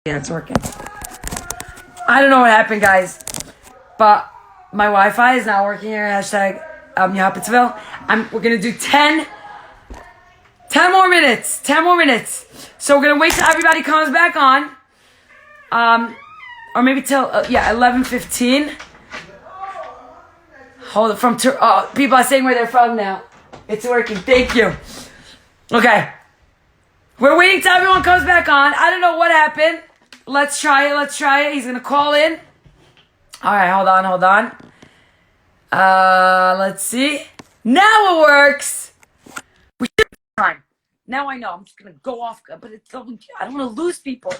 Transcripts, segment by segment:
Yeah, it's working. I don't know what happened, guys, but my Wi-Fi is not working here. Hashtag Yapitzville. We're gonna do 10 more minutes. 10 more minutes. So we're gonna wait till everybody comes back on. Or maybe till 11:15. Hold it from people are saying where they're from now. It's working. Thank you. Okay. We're waiting till everyone comes back on. I don't know what happened. Let's try it. He's gonna call in. All right, hold on. Let's see. Now it works. We should have time. Now I know. I'm just gonna go off, but I don't want to lose people.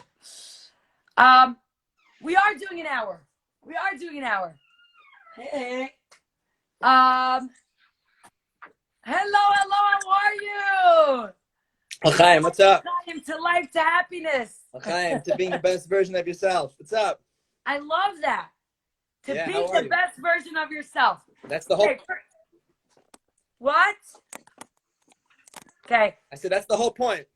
We are doing an hour. Hey. Hello. How are you? L'chaim, what's up? L'chaim, to life, to happiness. L'chaim, to being the best version of yourself. What's up? I love that. To be the best version of yourself. That's the whole... Okay. What? Okay. I said that's the whole point.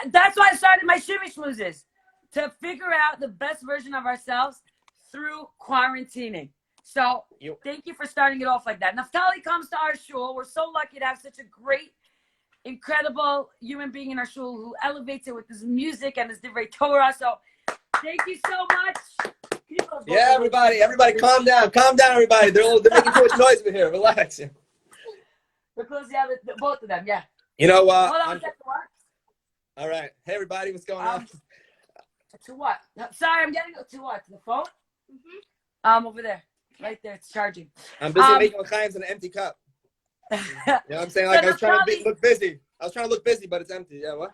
That's why I started my Shimi Schmoozes. To figure out the best version of ourselves through quarantining. So, thank you for starting it off like that. Naftali comes to our shul. We're so lucky to have such a great, incredible human being in our shul who elevates it with his music and his divrei Torah. So, thank you so much. Yeah, everybody, calm down, everybody. They're making too much noise over here. Relax. We're close, yeah, both of them, yeah. You know what? Hold on a second, what? All right. Hey, everybody, what's going on? To what? Sorry, I'm getting to what? To the phone? Mm-hmm. Over there. Right there, it's charging. I'm busy making l'chaims in an empty cup. You know what I'm saying? Like, I was trying to look busy. But it's empty. Yeah, what?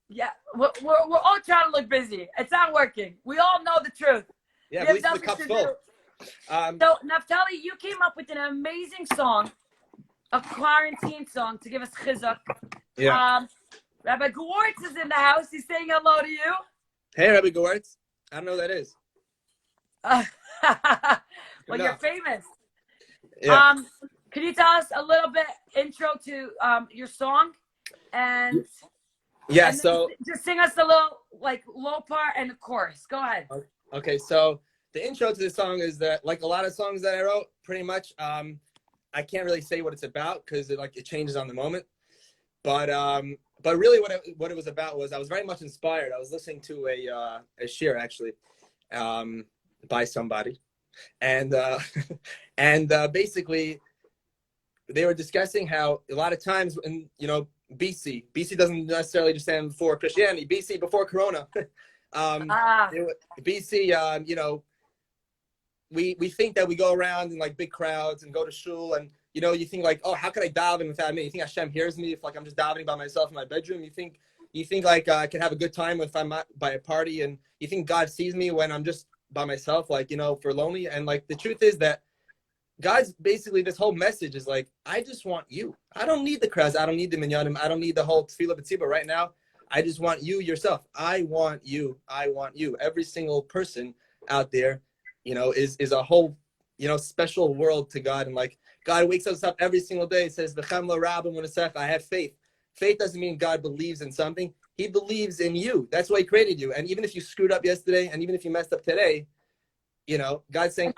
Yeah, we're all trying to look busy. It's not working. We all know the truth. Yeah, at least the cup's full. So, Naftali, you came up with an amazing song, a quarantine song to give us chizuk. Yeah. Rabbi Gewartz is in the house. He's saying hello to you. Hey, Rabbi Gewartz. I don't know who that is. Well, you're famous. Yeah. Can you tell us a little bit intro to your song? And so just sing us a little low part and the chorus. Go ahead. Okay, so the intro to this song is that, like a lot of songs that I wrote, pretty much, I can't really say what it's about because it changes on the moment. But really what it was about was I was very much inspired. I was listening to a shir actually by somebody, and basically they were discussing how a lot of times in BC doesn't necessarily just stand for Christianity. BC, before Corona. BC, we think that we go around in big crowds and go to shul, and you think oh, how could I daven without me? You think Hashem hears me if I'm just davening by myself in my bedroom? You think I can have a good time if I'm by a party, and you think God sees me when I'm just by myself, for lonely? And the truth is that God's basically, this whole message is I just want you. I don't need the crowds. I don't need the minyanim. I don't need the whole tefillah b'tzibah right now. I just want you yourself. I want you. Every single person out there, is a whole, special world to God. And God wakes us up every single day, says, I have faith. Faith doesn't mean God believes in something. He believes in you. That's why he created you. And even if you screwed up yesterday, and even if you messed up today, God's saying,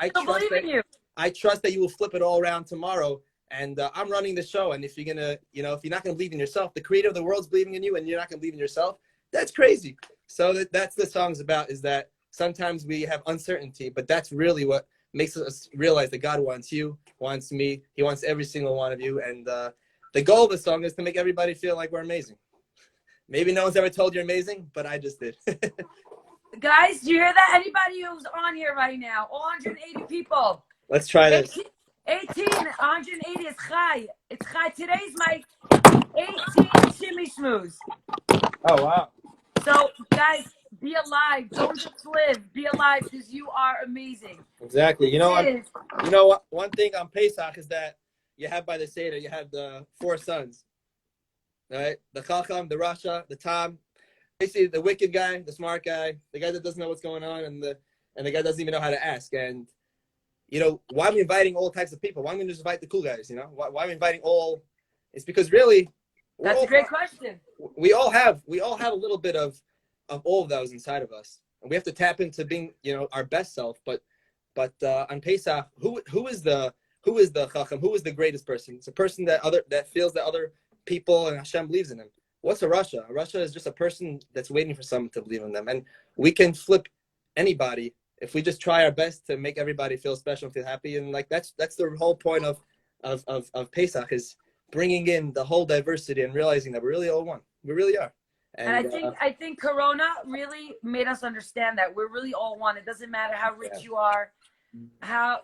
I trust that you will flip it all around tomorrow. And I'm running the show. And if you're not gonna believe in yourself, the creator of the world's believing in you, and you're not gonna believe in yourself, that's crazy. So that's the song's about, is that sometimes we have uncertainty, but that's really what makes us realize that God wants you, wants me, he wants every single one of you. And the goal of the song is to make everybody feel like we're amazing. Maybe no one's ever told you're amazing, but I just did. Guys, do you hear that? Anybody who's on here right now, all 180 people. Let's try this. 180 is chai. It's chai. Today's my 18 Shimi Schmooze. Oh, wow. So, guys, be alive. Don't just live. Be alive, because you are amazing. Exactly. You know what? One thing on Pesach is that you have by the Seder, you have the 4 sons. Right? The Chacham, the Rasha, the Tam. Basically, the wicked guy, the smart guy, the guy that doesn't know what's going on, and the guy that doesn't even know how to ask. And why are we inviting all types of people? Why don't we just invite the cool guys? Why are we inviting all? It's because really, that's a great question. We all have a little bit of of all of those inside of us, and we have to tap into being, our best self. But on Pesach, who is the chacham? Who is the greatest person? It's a person that feels that other people and Hashem believes in him. What's a Rasha? A Rasha is just a person that's waiting for someone to believe in them, and we can flip anybody if we just try our best to make everybody feel special and feel happy. And like that's the whole point of Pesach, is bringing in the whole diversity and realizing that we're really all one. We really are. And I think Corona really made us understand that we're really all one. It doesn't matter how rich you are, how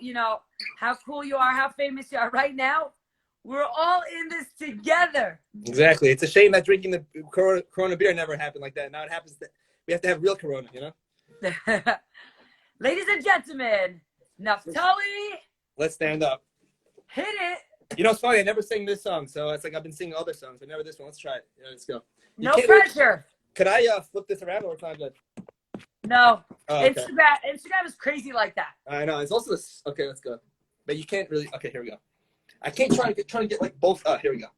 cool you are, how famous you are. Right now, we're all in this together. Exactly. It's a shame that drinking the Corona beer never happened like that. Now it happens that we have to have real Corona, Ladies and gentlemen, Naftali. Let's stand up. Hit it. It's funny. I never sang this song, so it's like I've been singing other songs, but never this one. Let's try it. Let's go. No pressure. Could I flip this around, or it's not good? No. Oh, okay. Instagram is crazy like that. I know. It's also this. Okay, let's go. But you can't really. Okay, here we go. I can't try to get like both. Here we go.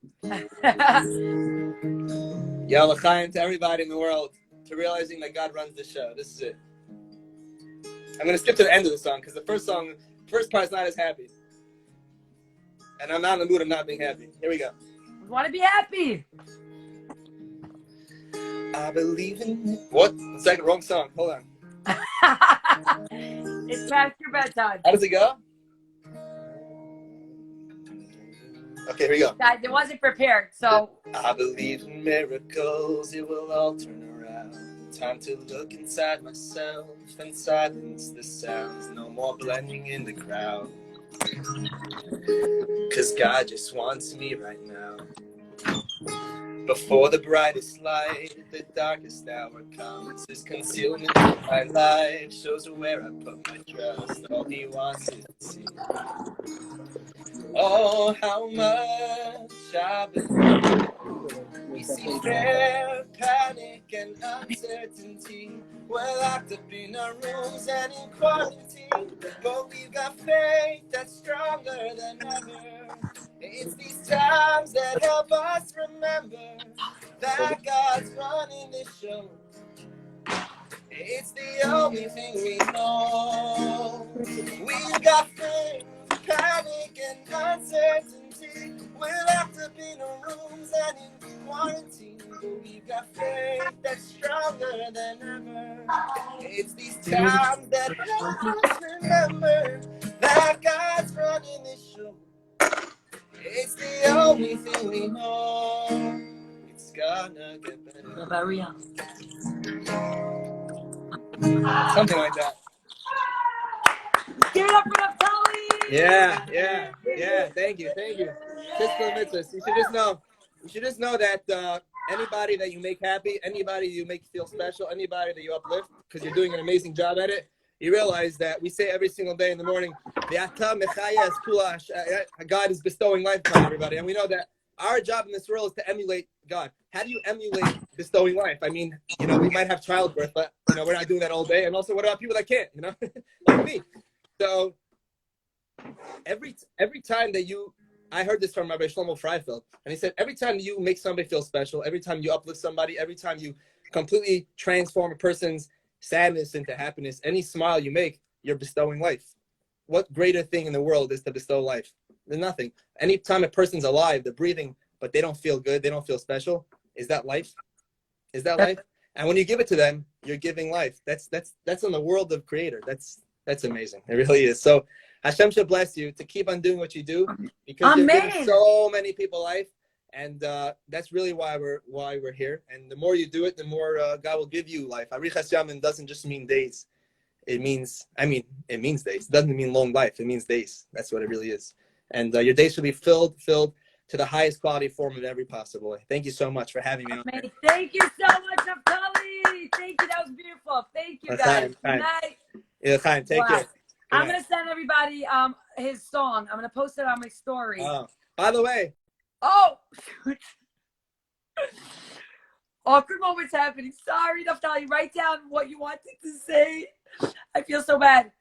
Yeah, l'chaim to everybody in the world, to realizing that God runs the show. This is it. I'm gonna skip to the end of the song because the first part's not as happy, and I'm not in the mood of not being happy. Here we go. We want to be happy. I believe in what? Second, wrong song. Hold on. It's past your bedtime. How does it go? Okay, here we go. Guys, it wasn't prepared, so. I believe in miracles, it will all turn around. Time to look inside myself and silence the sounds. No more blending in the crowd. 'Cause God just wants me right now. Before the brightest light, the darkest hour comes. His concealment of my life shows where I put my trust. All he wants is to see. Oh, how much I believe. We see fear, panic, and uncertainty. We're locked up in our rooms and in quarantine. But we've got faith that's stronger than ever. It's these times that help us remember that God's running the show. It's the only thing we know. We've got faith, panic, and uncertainty. We're locked up in our rooms and in quarantine. But we've got faith that's stronger than ever. It's these times that help us remember that God's running the show. It's the only thing we know. It's gonna get better. Very real. Something like that. Give it up for Naftali! Yeah. Thank you. Fiscal mitzvahs. You should just know that anybody that you make happy, anybody you make feel special, anybody that you uplift, because you're doing an amazing job at it, you realize that we say every single day in the morning, God is bestowing life on everybody. And we know that our job in this world is to emulate God. How do you emulate bestowing life? I mean, we might have childbirth, but, we're not doing that all day. And also, what about people that can't, like me? So every time that I heard this from Rabbi Shlomo Freifeld, and he said, every time you make somebody feel special, every time you uplift somebody, every time you completely transform a person's sadness into happiness, any smile you make, you're bestowing life. What greater thing in the world is to bestow life? There's nothing. Anytime a person's alive, they're breathing, but they don't feel good, they don't feel special, is that life? Is that life? And when you give it to them, you're giving life. That's in the world of Creator. That's amazing. It really is. So Hashem should bless you to keep on doing what you do, because you're giving so many people life. And that's really why we're here. And the more you do it, the more God will give you life. Arichas Yamim doesn't just mean days. It means days. It doesn't mean long life. It means days. That's what it really is. And your days should be filled to the highest quality form of every possible way. Thank you so much for having me on. Thank you so much, Naftali. Thank you. That was beautiful. Thank you, guys. Good night. Yeah, take care. I'm going to send everybody his song. I'm going to post it on my story. By the way. Oh, awkward moments happening. Sorry, Naftali. Write down what you wanted to say. I feel so bad.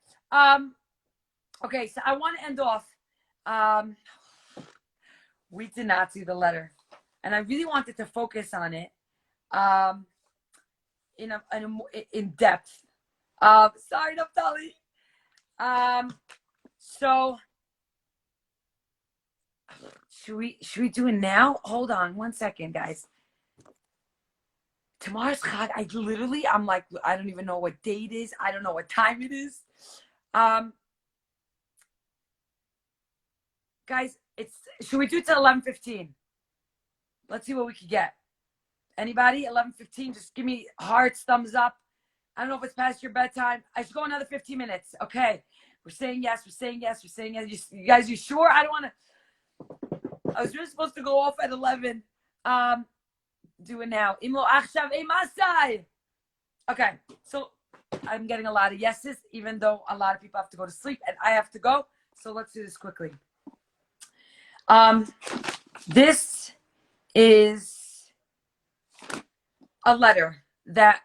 Okay, so I want to end off. We did not do the letter, and I really wanted to focus on it. in depth. Sorry, Naftali. So should we do it now? Hold on 1 second, guys. Tomorrow's Chag. I'm like, I don't even know what date it is. I don't know what time it is. Guys, should we do it till 11:15? Let's see what we can get. Anybody? 11:15. Just give me hearts, thumbs up. I don't know if it's past your bedtime. I should go another 15 minutes. Okay. We're saying yes. We're saying yes. We're saying yes. You guys, you sure? I don't want to. I was really supposed to go off at 11. Do it now. Okay. So I'm getting a lot of yeses, even though a lot of people have to go to sleep and I have to go. So let's do this quickly. This is a letter that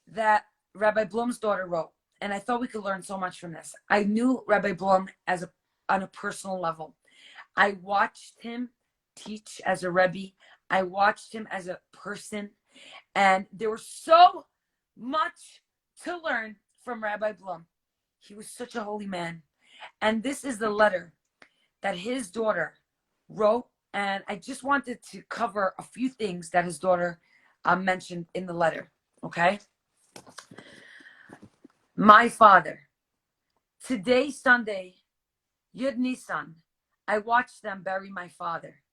that Rabbi Blum's daughter wrote, and I thought we could learn so much from this. I knew Rabbi Blum on a personal level. I watched him teach as a Rebbe. I watched him as a person, and there was so much to learn from Rabbi Blum. He was such a holy man. And this is the letter that his daughter wrote. And I just wanted to cover a few things that his daughter mentioned in the letter. Okay. My father, today, Sunday, Yud Nisan, I watched them bury my father.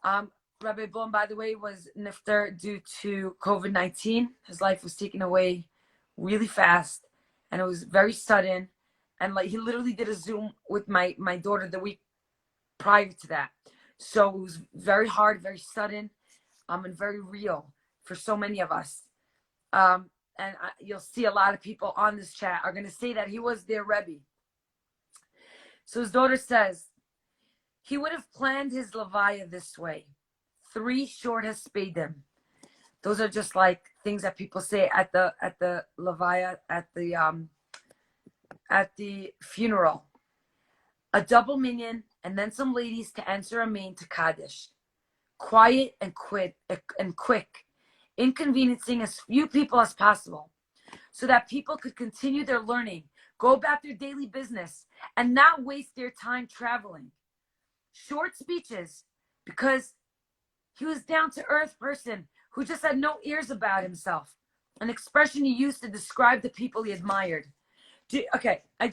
Rabbi Blum, by the way, was nifter due to COVID-19. His life was taken away really fast, and it was very sudden. And like he literally did a Zoom with my daughter the week prior to that. So it was very hard, very sudden, and very real for so many of us. You'll see a lot of people on this chat are going to say that he was their Rebbe. So his daughter says, he would have planned his Levaya this way. 3 short haspedim. Those are just like things that people say at the Levaya, at the funeral. A double minyan, and then some ladies to answer a main to Kaddish. Quiet and quick, inconveniencing as few people as possible, so that people could continue their learning, go about their daily business, and not waste their time traveling. Short speeches, because he was down-to-earth person who just had no ears about himself, an expression he used to describe the people he admired. Okay, I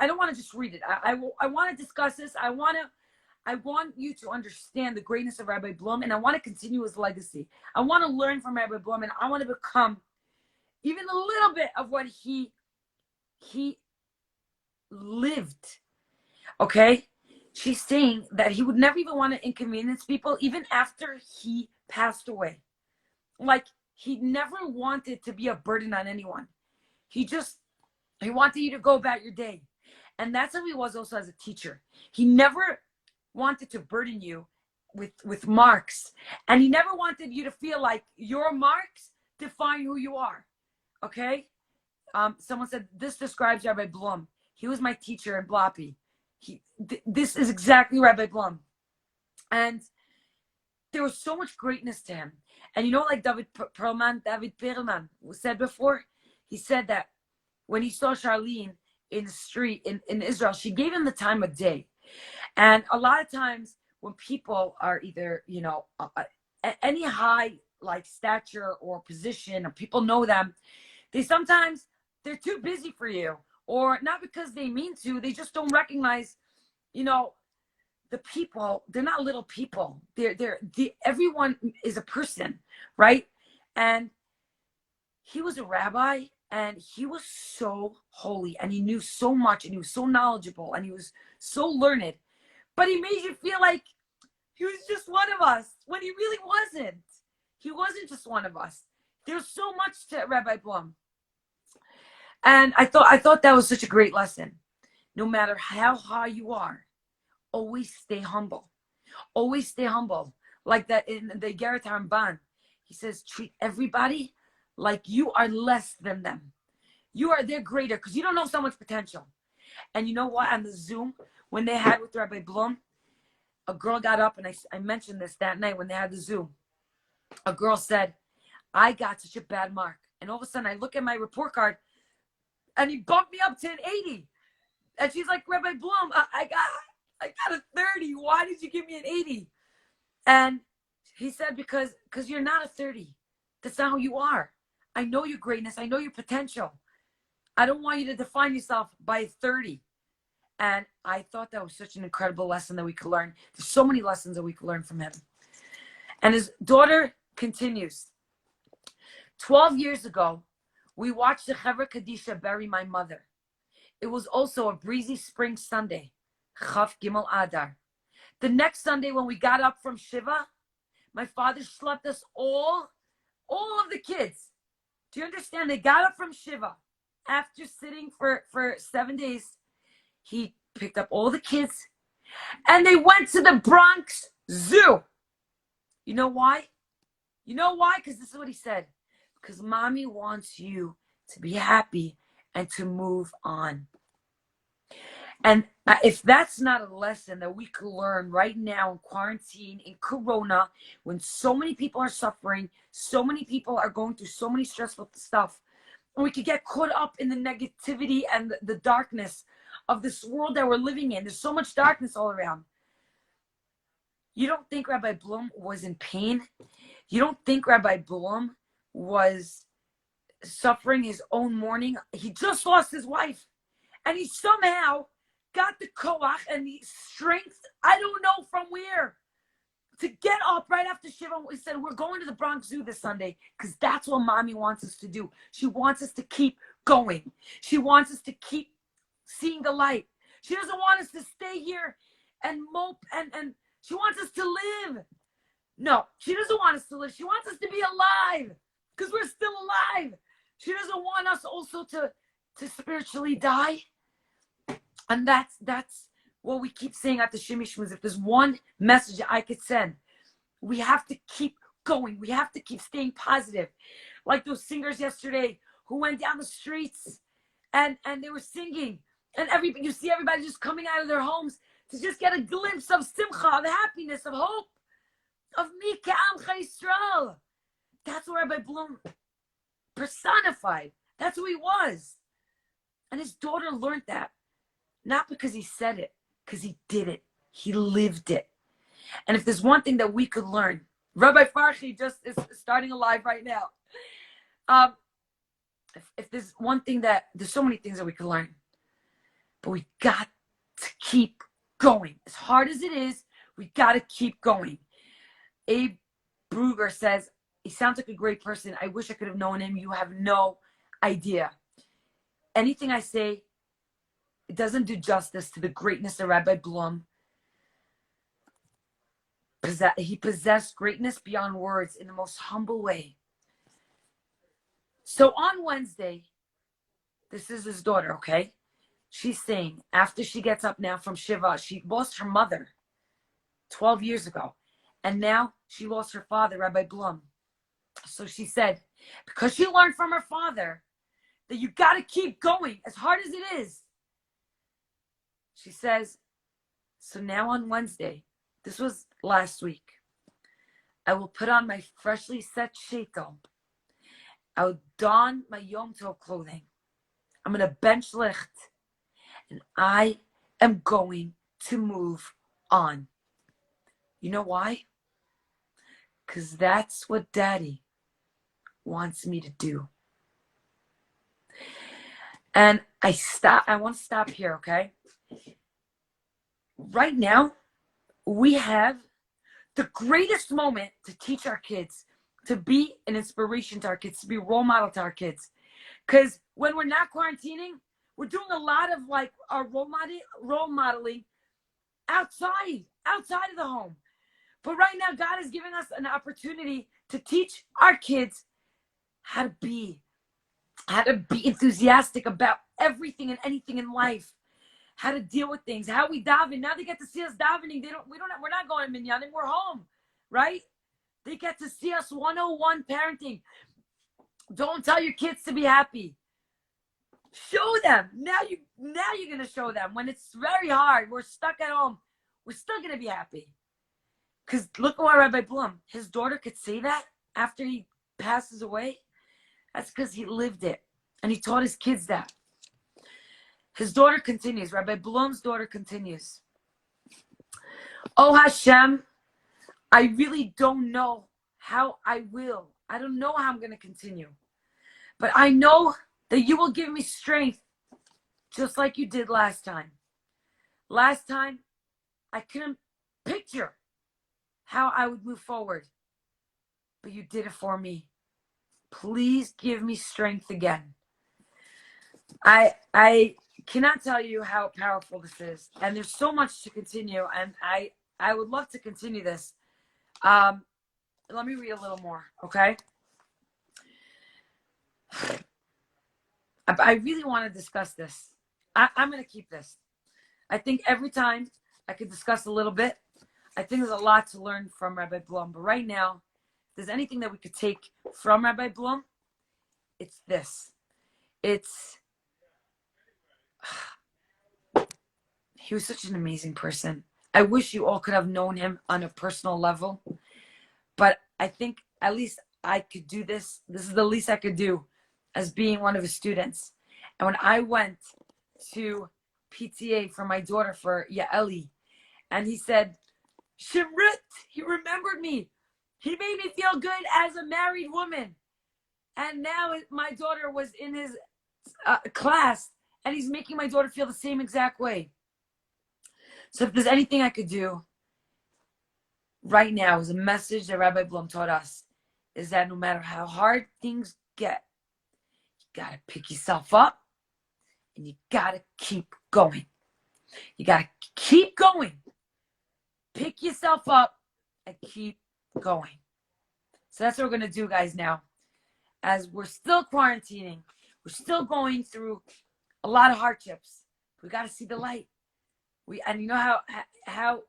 don't want to just read it. I want to discuss this. I want you to understand the greatness of Rabbi Blum, and I want to continue his legacy. I want to learn from Rabbi Blum, and I want to become even a little bit of what he lived. Okay? She's saying that he would never even want to inconvenience people, even after he passed away. Like, he never wanted to be a burden on anyone. He wanted you to go about your day. And that's how he was also as a teacher. He never wanted to burden you with marks. And he never wanted you to feel like your marks define who you are. Okay? Someone said, this describes Rabbi Blum. He was my teacher in Bloppy. This is exactly Rabbi Blum. And there was so much greatness to him. And you know, like David Perlman said before, he said that when he saw Charlene in the street in Israel, she gave him the time of day. And a lot of times when people are either, any high like stature or position, or people know them, they're too busy for you, or not because they mean to, they just don't recognize, the people. They're not little people. Everyone is a person, right? And he was a rabbi, and he was so holy, and he knew so much, and he was so knowledgeable, and he was so learned, but he made you feel like he was just one of us when he really wasn't. He wasn't just one of us. There's so much to Rabbi Blum. And I thought that was such a great lesson. No matter how high you are, always stay humble. Always stay humble. Like that in the Geret Haramban, he says, treat everybody like you are less than them. They're greater because you don't know someone's potential. And you know what? On the Zoom, when they had with Rabbi Blum, a girl got up, and I mentioned this that night when they had the Zoom. a girl said, I got such a bad mark. And all of a sudden I look at my report card and he bumped me up to an 80. And she's like, Rabbi Blum, I got a 30. Why did you give me an 80? And he said, because you're not a 30. That's not who you are. I know your greatness. I know your potential. I don't want you to define yourself by 30. And I thought that was such an incredible lesson that we could learn. There's so many lessons that we could learn from him. And his daughter continues. 12 years ago, we watched the Chevra Kadisha bury my mother. It was also a breezy spring Sunday, Chaf Gimel Adar. The next Sunday when we got up from Shiva, my father slept us all of the kids. Do you understand? They got up from Shiva. After sitting for 7 days, he picked up all the kids and they went to the Bronx Zoo. You know why? You know why? Because this is what he said. Because mommy wants you to be happy and to move on. And if that's not a lesson that we could learn right now in quarantine, in Corona, when so many people are suffering, so many people are going through so many stressful stuff, and we could get caught up in the negativity and the darkness of this world that we're living in. There's so much darkness all around. You don't think Rabbi Blum was in pain? You don't think Rabbi Blum was suffering his own mourning? He just lost his wife. And he somehow got the koach and the strength, I don't know from where, to get up right after Shiva. We said, we're going to the Bronx Zoo this Sunday because that's what mommy wants us to do. She wants us to keep going. She wants us to keep seeing the light. She doesn't want us to stay here and mope and she wants us to live. No, she doesn't want us to live. She wants us to be alive because we're still alive. She doesn't want us also to spiritually die. And that's what we keep saying at the Shimi Shmooze. If there's one message I could send, we have to keep going. We have to keep staying positive. Like those singers yesterday who went down the streets and they were singing. And you see everybody just coming out of their homes to just get a glimpse of simcha, of happiness, of hope, of mi ke'amcha Yisrael. That's what Rabbi Blum personified. That's who he was. And his daughter learned that. Not because he said it, because he did it. He lived it. And if there's one thing that we could learn, Rabbi Farshi just is starting a live right now. If there's one thing there's so many things that we could learn, but we got to keep going. As hard as it is, we got to keep going. Abe Bruger says, he sounds like a great person. I wish I could have known him. You have no idea. Anything I say, it doesn't do justice to the greatness of Rabbi Blum. He possessed greatness beyond words in the most humble way. So on Wednesday, this is his daughter, okay? She's saying, after she gets up now from Shiva, she lost her mother 12 years ago. And now she lost her father, Rabbi Blum. So she said, because she learned from her father that you got to keep going as hard as it is. She says, so now on Wednesday, this was last week, I will put on my freshly set sheitel. I will don my Yom Tov clothing. I'm going to bench licht. And I am going to move on. You know why? Because that's what Daddy wants me to do. And I want to stop here, okay? Right now, we have the greatest moment to teach our kids, to be an inspiration to our kids, to be a role model to our kids. Because when we're not quarantining, we're doing a lot of like our role modeling outside of the home. But right now, God is giving us an opportunity to teach our kids how to be enthusiastic about everything and anything in life, how to deal with things, how we daven. Now they get to see us davening. We're not going to minyanim. We're home, right? They get to see us 101 parenting. Don't tell your kids to be happy. Show them. Now you're going to show them. When it's very hard, we're stuck at home, we're still going to be happy. Because look at what Rabbi Blum, his daughter could say that. after he passes away, that's because he lived it. And he taught his kids that. His daughter continues. Rabbi Blum's daughter continues. Oh Hashem, I really don't know how I will. I don't know how I'm going to continue. But I know that you will give me strength just like you did last time. Last time, I couldn't picture how I would move forward. But you did it for me. Please give me strength again. I cannot tell you how powerful this is. And there's so much to continue. And I would love to continue this. Let me read a little more, okay? I really want to discuss this. I'm going to keep this. I think every time I could discuss a little bit, I think there's a lot to learn from Rabbi Blum. But right now, if there's anything that we could take from Rabbi Blum, it's this. He was such an amazing person. I wish you all could have known him on a personal level. But I think at least I could do this. This is the least I could do as being one of his students. And when I went to PTA for my daughter, for Yaeli, and he said, Shimrit, he remembered me. He made me feel good as a married woman. And now my daughter was in his class, and he's making my daughter feel the same exact way. So if there's anything I could do right now, is a message that Rabbi Blum taught us, is that no matter how hard things get, you got to pick yourself up, and you got to keep going. You got to keep going. Pick yourself up and keep going. So that's what we're going to do, guys, now. As we're still quarantining, we're still going through a lot of hardships. We got to see the light. And you know how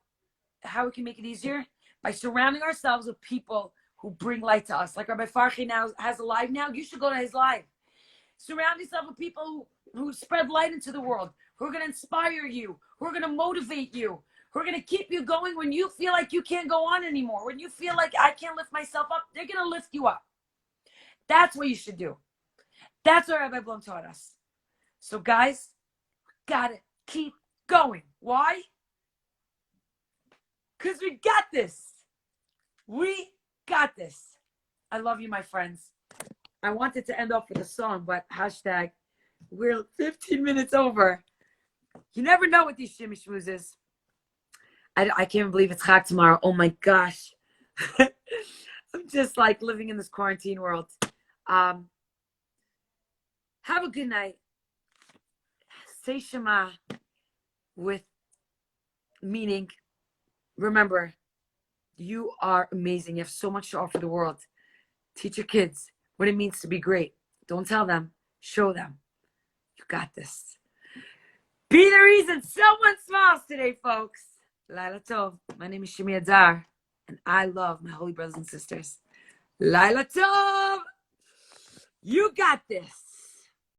we can make it easier? By surrounding ourselves with people who bring light to us. Like Rabbi Farhi now has a live now. You should go to his live. Surround yourself with people who spread light into the world, who are going to inspire you, who are going to motivate you, who are going to keep you going when you feel like you can't go on anymore. When you feel like I can't lift myself up, they're going to lift you up. That's what you should do. That's what Rabbi Blum taught us. So guys, got to keep going. Why? Because we got this. We got this. I love you, my friends. I wanted to end off with a song, but hashtag, we're 15 minutes over. You never know with these Shimi Shmoozes. I can't believe it's Chag tomorrow. Oh my gosh. I'm just like living in this quarantine world. Have a good night. Say Shema with meaning. Remember, you are amazing. You have so much to offer the world. Teach your kids what it means to be great. Don't tell them. Show them. You got this. Be the reason someone smiles today, folks. Laila Tov. My name is Shimi Adar, and I love my holy brothers and sisters. Laila Tov. You got this.